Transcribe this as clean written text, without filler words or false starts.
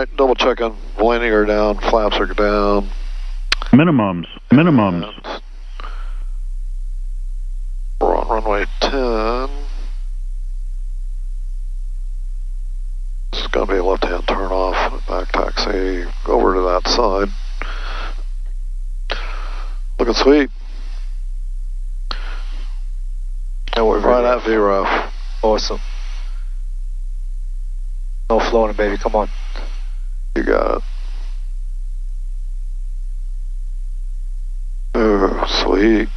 right, double checking. Landing are down, flaps are down. Minimums. And we're on runway 10. This is going to be a left-hand turn off. Back taxi over to that side. Looking sweet. And we're right at VREF. Awesome. No floating, baby. Come on. You got it. Oh, sweet.